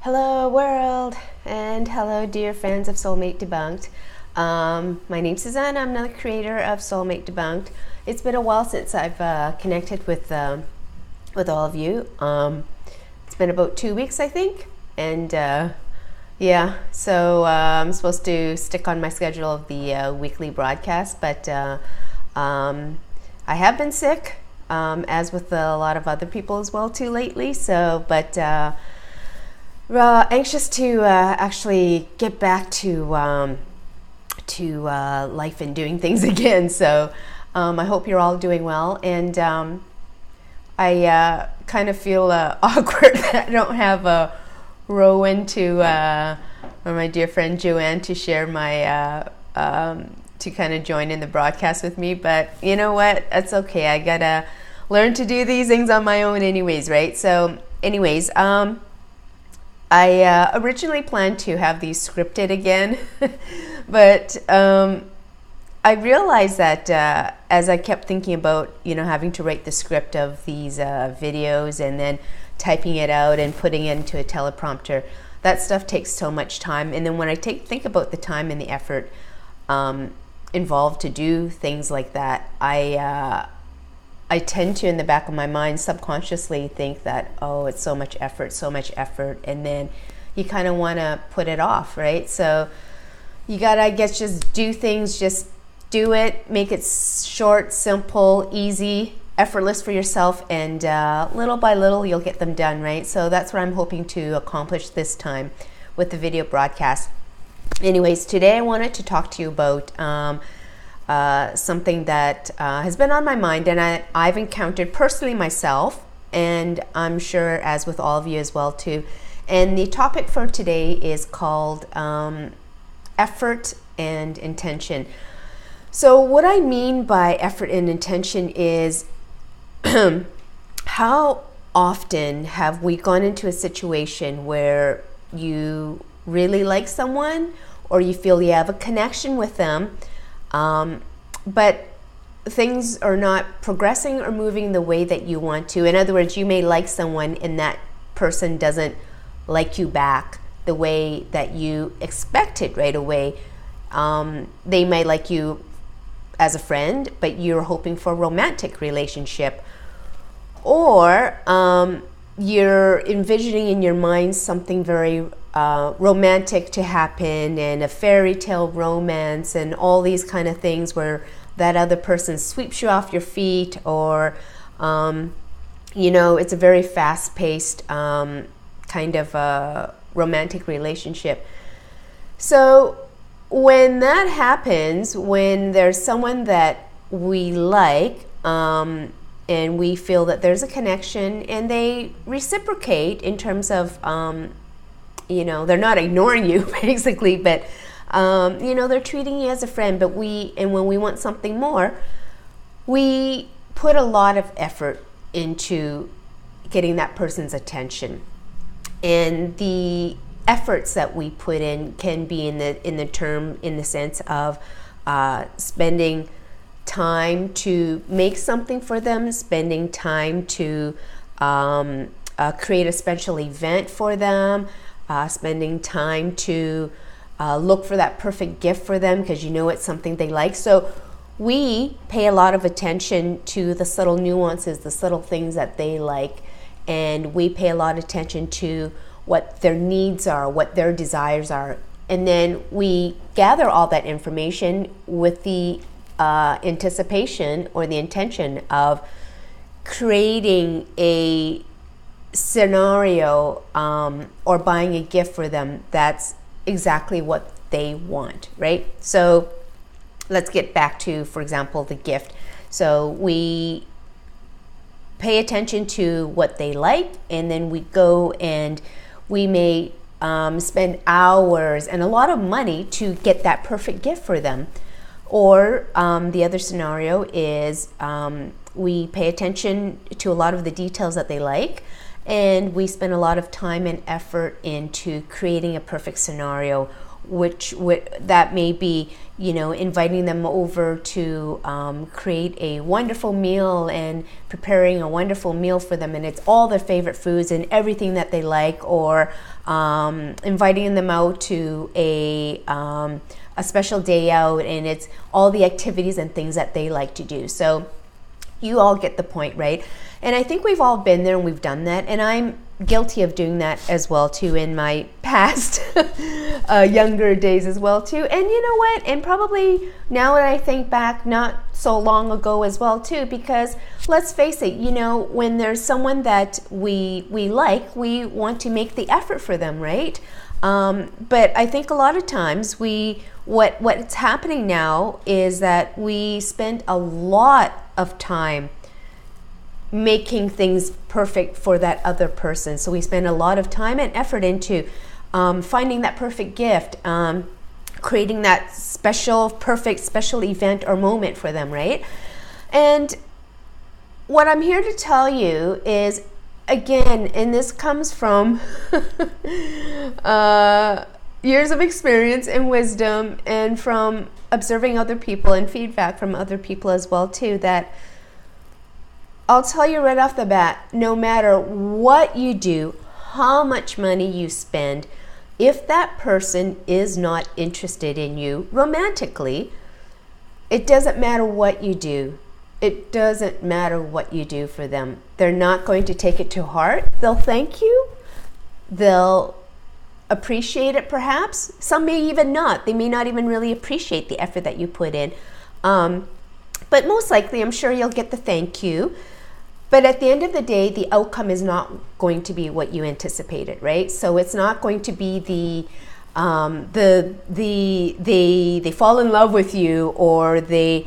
Hello world, and hello dear fans of Soulmate Debunked. My name's Susanna. I'm the creator of Soulmate Debunked. It's been a while since I've connected with all of you. It's been about 2 weeks, I think, and yeah, so I'm supposed to stick on my schedule of the weekly broadcast, but I have been sick, as with a lot of other people as well too lately. So, but anxious to actually get back to life and doing things again. So I hope you're all doing well, and I kind of feel awkward that I don't have Rowan or my dear friend Joanne to share my to kind of join in the broadcast with me. But you know what? That's okay. I gotta learn to do these things on my own anyways, right? So anyways, I originally planned to have these scripted again, but I realized that as I kept thinking about, having to write the script of these videos and then typing it out and putting it into a teleprompter, that stuff takes so much time. And then when I think about the time and the effort involved to do things like that, I tend to, in the back of my mind, subconsciously think that, oh, it's so much effort, and then you kind of want to put it off, right? So you gotta, I guess, just do things, just do it, make it short, simple, easy, effortless for yourself, and little by little you'll get them done, right? So that's what I'm hoping to accomplish this time with the video broadcast. Anyways, today I wanted to talk to you about something that has been on my mind, and I've encountered personally myself, and I'm sure as with all of you as well too. And the topic for today is called effort and intention. So what I mean by effort and intention is how often have we gone into a situation where you really like someone, or you feel you have a connection with them, but things are not progressing or moving the way that you want to. In other words, you may like someone and that person doesn't like you back the way that you expected right away. They may like you as a friend, but you're hoping for a romantic relationship. Or you're envisioning in your mind something very romantic to happen, and a fairy tale romance and all these kind of things where that other person sweeps you off your feet, or it's a very fast-paced kind of romantic relationship. So when that happens, when there's someone that we like, and we feel that there's a connection, and they reciprocate in terms of they're not ignoring you basically, but they're treating you as a friend, but when we want something more, we put a lot of effort into getting that person's attention. And the efforts that we put in can be in the sense of spending time to make something for them, spending time to create a special event for them, spending time to look for that perfect gift for them because it's something they like. So we pay a lot of attention to the subtle nuances, the subtle things that they like, and we pay a lot of attention to what their needs are, what their desires are. And then we gather all that information with the anticipation or the intention of creating a scenario or buying a gift for them that's exactly what they want, right? So let's get back to, for example, the gift. So we pay attention to what they like, and then we go and we may spend hours and a lot of money to get that perfect gift for them. Or the other scenario is we pay attention to a lot of the details that they like, and we spend a lot of time and effort into creating a perfect scenario that may be, inviting them over to create a wonderful meal and preparing a wonderful meal for them, and it's all their favorite foods and everything that they like, or inviting them out to a special day out, and it's all the activities and things that they like to do. So you all get the point, right? And I think we've all been there and we've done that, and I'm guilty of doing that as well too in my past younger days as well too. And you know what, and probably now that I think back, not so long ago as well too, because let's face it, when there's someone that we like, we want to make the effort for them, right? But I think a lot of times what's happening now is that we spend a lot of time making things perfect for that other person. So we spend a lot of time and effort into finding that perfect gift, creating that perfect special event or moment for them, right? And what I'm here to tell you is, again, and this comes from years of experience and wisdom, and from observing other people and feedback from other people as well too, that I'll tell you right off the bat, no matter what you do, how much money you spend, if that person is not interested in you romantically, it doesn't matter what you do. It doesn't matter what you do for them. They're not going to take it to heart. They'll thank you. They'll appreciate it perhaps. Some may even not. They may not even really appreciate the effort that you put in. But most likely, I'm sure you'll get the thank you. But at the end of the day, the outcome is not going to be what you anticipated, right? So it's not going to be they fall in love with you, or they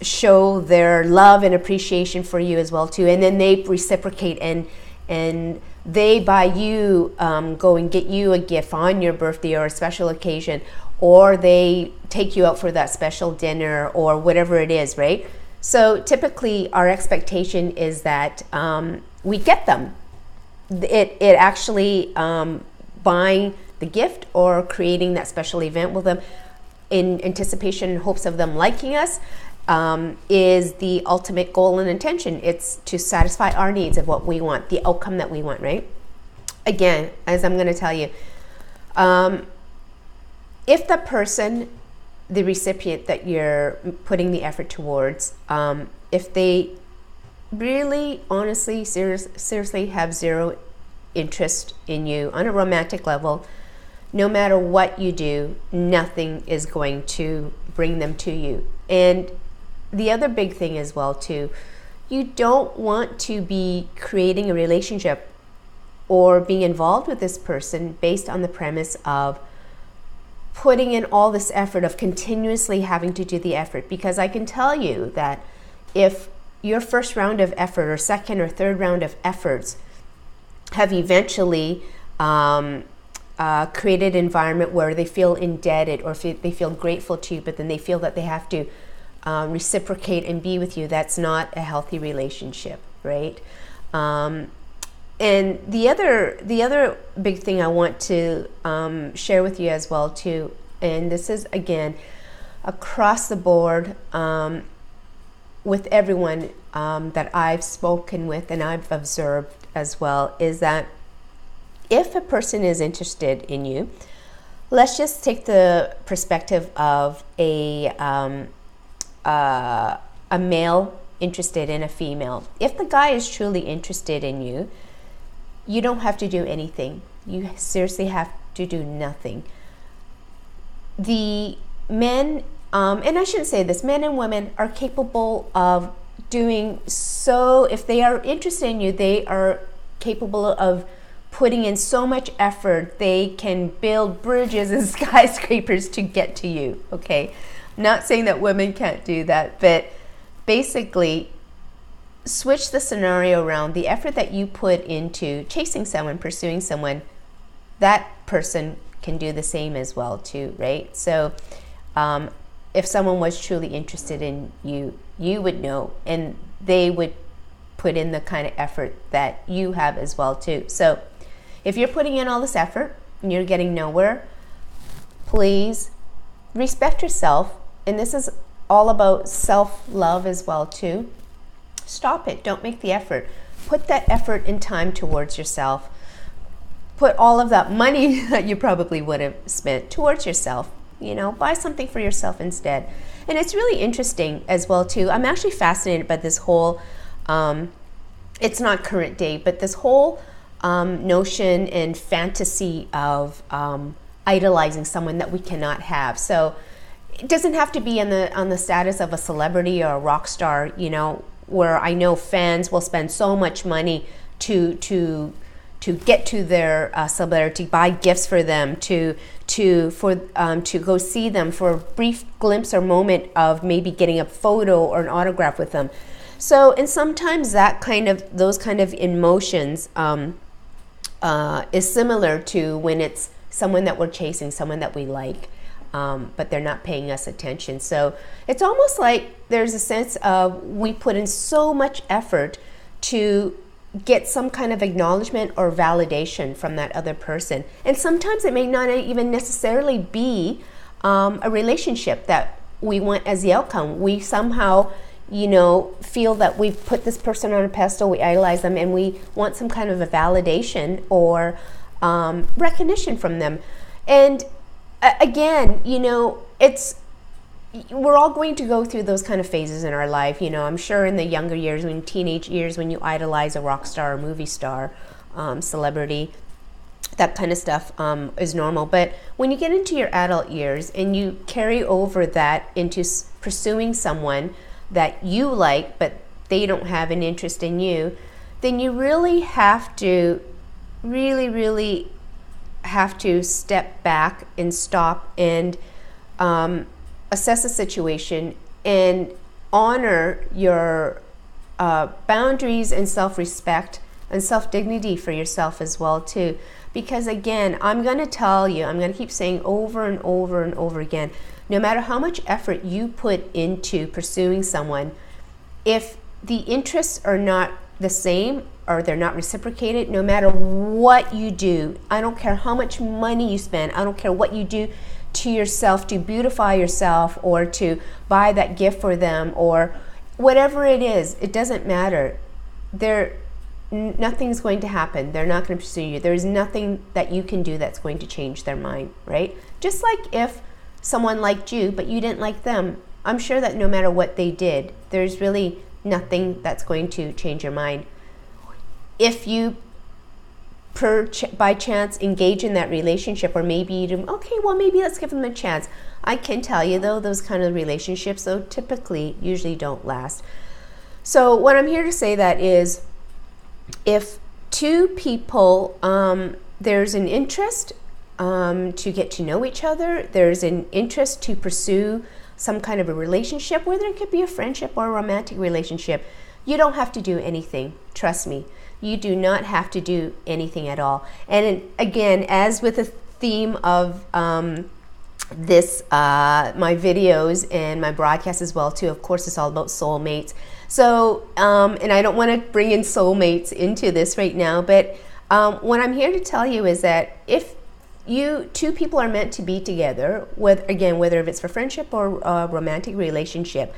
show their love and appreciation for you as well too, and then they reciprocate and they buy you, go and get you a gift on your birthday or a special occasion, or they take you out for that special dinner or whatever it is, right? So typically our expectation is that we get them. It actually buying the gift or creating that special event with them in anticipation and hopes of them liking us is the ultimate goal and intention. It's to satisfy our needs of what we want, the outcome that we want, right? Again, as I'm going to tell you, if the person, the recipient that you're putting the effort towards, if they really, honestly, seriously have zero interest in you on a romantic level, no matter what you do, nothing is going to bring them to you. And the other big thing as well too, you don't want to be creating a relationship or being involved with this person based on the premise of putting in all this effort, of continuously having to do the effort. Because I can tell you that if your first round of effort or second or third round of efforts have eventually created an environment where they feel indebted or they feel grateful to you, but then they feel that they have to reciprocate and be with you, that's not a healthy relationship, right? And the other big thing I want to share with you as well too, and this is again across the board with everyone that I've spoken with and I've observed as well, is that if a person is interested in you, let's just take the perspective of a male interested in a female. If the guy is truly interested in you, you don't have to do anything. You seriously have to do nothing. The men, and I shouldn't say this, men and women are capable of doing so. If they are interested in you, they are capable of putting in so much effort. They can build bridges and skyscrapers to get to you, okay? Not saying that women can't do that, but basically, switch the scenario around. The effort that you put into chasing someone, pursuing someone, that person can do the same as well too, right? So if someone was truly interested in you, you would know, and they would put in the kind of effort that you have as well too. So if you're putting in all this effort and you're getting nowhere, please respect yourself. And this is all about self-love as well too. Stop it. Don't make the effort. Put that effort and time towards yourself. Put all of that money that you probably would have spent towards yourself. You know, buy something for yourself instead. And it's really interesting as well too. I'm actually fascinated by this whole, it's not current day, but this whole notion and fantasy of idolizing someone that we cannot have. So it doesn't have to be on the status of a celebrity or a rock star, you know, where I know fans will spend so much money to get to their celebrity, buy gifts for them, to go see them for a brief glimpse or moment of maybe getting a photo or an autograph with them. So, and sometimes those kind of emotions is similar to when it's someone that we're chasing, someone that we like, but they're not paying us attention. So it's almost like there's a sense of we put in so much effort to get some kind of acknowledgement or validation from that other person. And sometimes it may not even necessarily be a relationship that we want as the outcome. We somehow, you know, feel that we've put this person on a pedestal, we idolize them, and we want some kind of a validation or recognition from them. And again, you know, we're all going to go through those kind of phases in our life. You know, I'm sure in the younger years, in teenage years, when you idolize a rock star, a movie star, celebrity, that kind of stuff is normal. But when you get into your adult years and you carry over that into pursuing someone that you like, but they don't have an interest in you, then you really have to, really have to step back and stop and assess the situation and honor your boundaries and self-respect and self-dignity for yourself as well too. Because again, I'm going to tell you, I'm going to keep saying over and over and over again, no matter how much effort you put into pursuing someone, if the interests are not the same or they're not reciprocated, no matter what you do, I don't care how much money you spend, I don't care what you do to yourself to beautify yourself or to buy that gift for them or whatever it is, it doesn't matter. Nothing's going to happen. They're not going to pursue you. There's nothing that you can do that's going to change their mind, right? Just like if someone liked you but you didn't like them, I'm sure that no matter what they did, there's really nothing that's going to change your mind. If you by chance engage in that relationship, or maybe you do, okay, well, maybe let's give them a chance. I can tell you though, those kind of relationships though typically usually don't last. So what I'm here to say that is, if two people, there's an interest to get to know each other, there's an interest to pursue some kind of a relationship, whether it could be a friendship or a romantic relationship, you don't have to do anything. Trust me. You do not have to do anything at all. And again, as with the theme of my videos and my broadcast as well too, of course, it's all about soulmates. So, and I don't want to bring in soulmates into this right now, but what I'm here to tell you is that if two people are meant to be together, whether it's for friendship or a romantic relationship,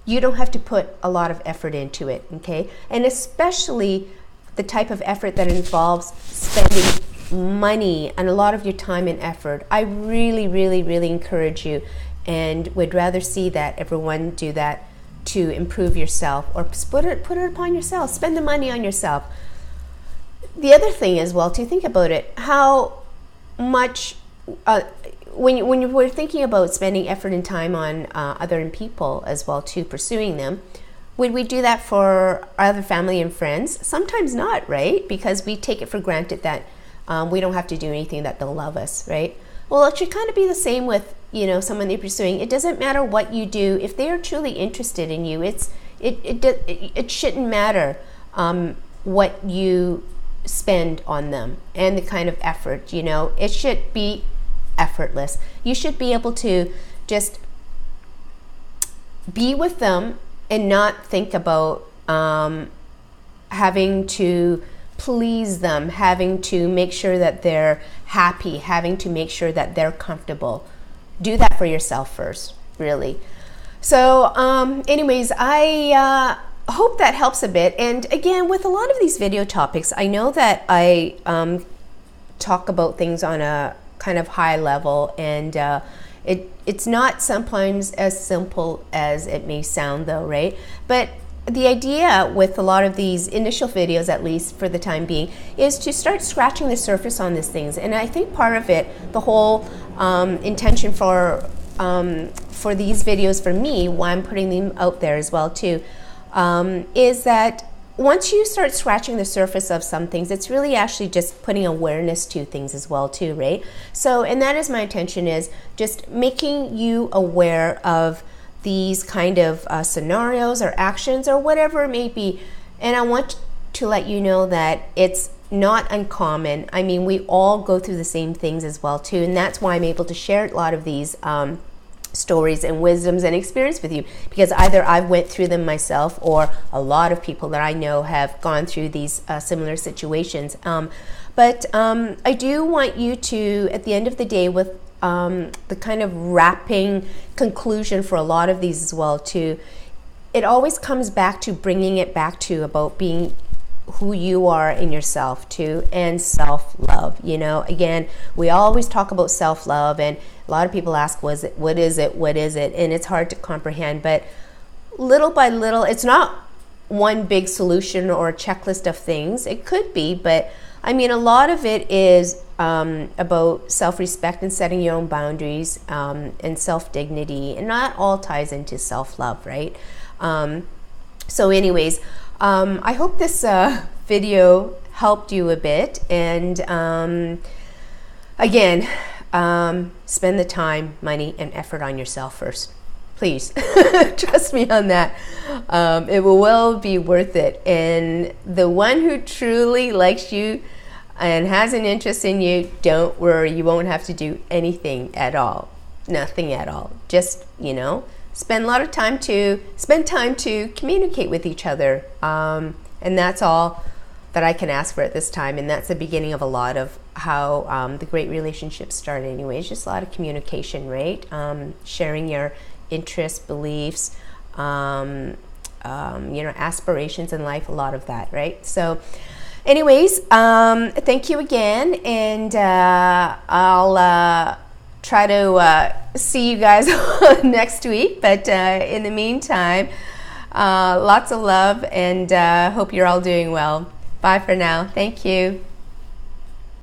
you don't have to put a lot of effort into it, okay? And especially the type of effort that involves spending money and a lot of your time and effort. I really encourage you and would rather see that everyone do that to improve yourself, or put it upon yourself. Spend the money on yourself. The other thing as well, to think about it, how much, when you were thinking about spending effort and time on other people as well too, pursuing them, would we do that for our other family and friends? Sometimes not, right? Because we take it for granted that we don't have to do anything, that they'll love us, right? Well, it should kind of be the same with, you know, someone you're pursuing. It doesn't matter what you do. If they are truly interested in you, it shouldn't matter what you spend on them and the kind of effort, you know. It should be effortless. You should be able to just be with them and not think about having to please them, having to make sure that they're happy, having to make sure that they're comfortable. Do that for yourself first, really. So anyways, I hope that helps a bit. And again, with a lot of these video topics, I know that I talk about things on a kind of high level, and it's not sometimes as simple as it may sound though, right? But the idea with a lot of these initial videos, at least for the time being, is to start scratching the surface on these things. And I think part of it, the whole intention for these videos, for me, why I'm putting them out there as well too, is that once you start scratching the surface of some things, it's really actually just putting awareness to things as well too, right? So, and that is my intention, is just making you aware of these kind of scenarios or actions or whatever it may be. And I want to let you know that it's not uncommon. I mean, we all go through the same things as well too, and that's why I'm able to share a lot of these stories and wisdoms and experience with you, because either I've went through them myself, or a lot of people that I know have gone through these similar situations. But I do want you to, at the end of the day, with the kind of wrapping conclusion for a lot of these as well too, it always comes back to bringing it back to about being who you are in yourself too, and self-love. You know, again, we always talk about self-love, and a lot of people ask, what is it? And it's hard to comprehend, but little by little, it's not one big solution or a checklist of things. It could be, but I mean, a lot of it is about self-respect and setting your own boundaries, and self-dignity, and not all ties into self-love, right? So anyways, I hope this video helped you a bit, and again, spend the time, money, and effort on yourself first. Please, trust me on that. It will well be worth it. And the one who truly likes you and has an interest in you, don't worry, you won't have to do anything at all. Nothing at all. Just, you know, spend time to communicate with each other. And that's all that I can ask for at this time. And that's the beginning of a lot of how the great relationships start anyways. Just a lot of communication, right? Sharing your interests, beliefs, you know, aspirations in life, a lot of that, right? So anyways, thank you again, and I'll try to see you guys next week, but in the meantime, lots of love, and hope you're all doing well. Bye for now. Thank you.